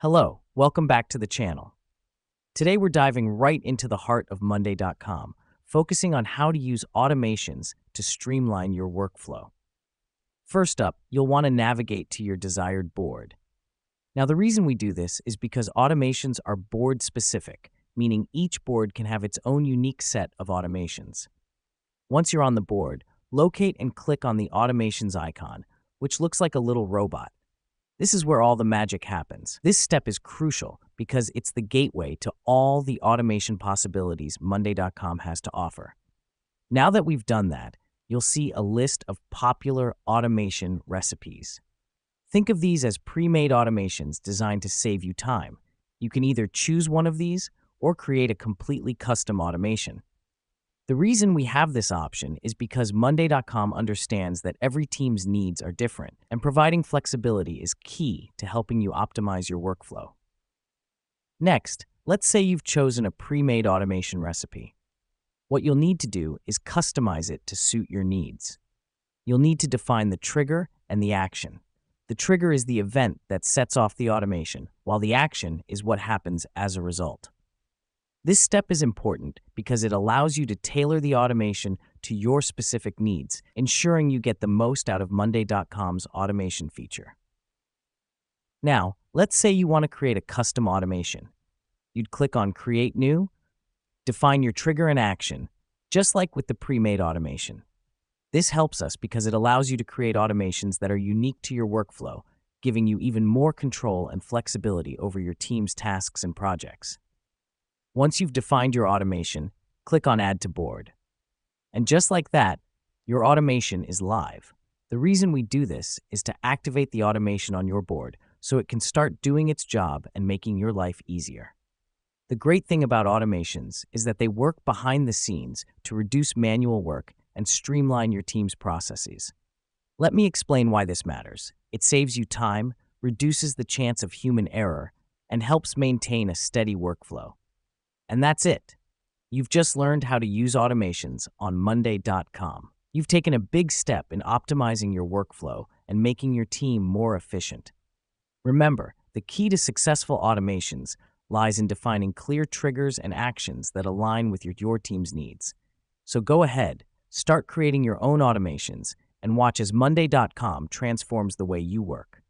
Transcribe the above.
Hello, welcome back to the channel. Today we're diving right into the heart of Monday.com, focusing on how to use automations to streamline your workflow. First up, you'll want to navigate to your desired board. Now, the reason we do this is because automations are board-specific, meaning each board can have its own unique set of automations. Once you're on the board, locate and click on the automations icon, which looks like a little robot. This is where all the magic happens. This step is crucial because it's the gateway to all the automation possibilities Monday.com has to offer. Now that we've done that, you'll see a list of popular automation recipes. Think of these as pre-made automations designed to save you time. You can either choose one of these or create a completely custom automation. The reason we have this option is because Monday.com understands that every team's needs are different, and providing flexibility is key to helping you optimize your workflow. Next, let's say you've chosen a pre-made automation recipe. What you'll need to do is customize it to suit your needs. You'll need to define the trigger and the action. The trigger is the event that sets off the automation, while the action is what happens as a result. This step is important because it allows you to tailor the automation to your specific needs, ensuring you get the most out of Monday.com's automation feature. Now, let's say you want to create a custom automation. You'd click on Create New, define your trigger and action, just like with the pre-made automation. This helps us because it allows you to create automations that are unique to your workflow, giving you even more control and flexibility over your team's tasks and projects. Once you've defined your automation, click on Add to Board. And just like that, your automation is live. The reason we do this is to activate the automation on your board so it can start doing its job and making your life easier. The great thing about automations is that they work behind the scenes to reduce manual work and streamline your team's processes. Let me explain why this matters. It saves you time, reduces the chance of human error, and helps maintain a steady workflow. And that's it. You've just learned how to use automations on Monday.com. You've taken a big step in optimizing your workflow and making your team more efficient. Remember, the key to successful automations lies in defining clear triggers and actions that align with your team's needs. So go ahead, start creating your own automations, and watch as Monday.com transforms the way you work.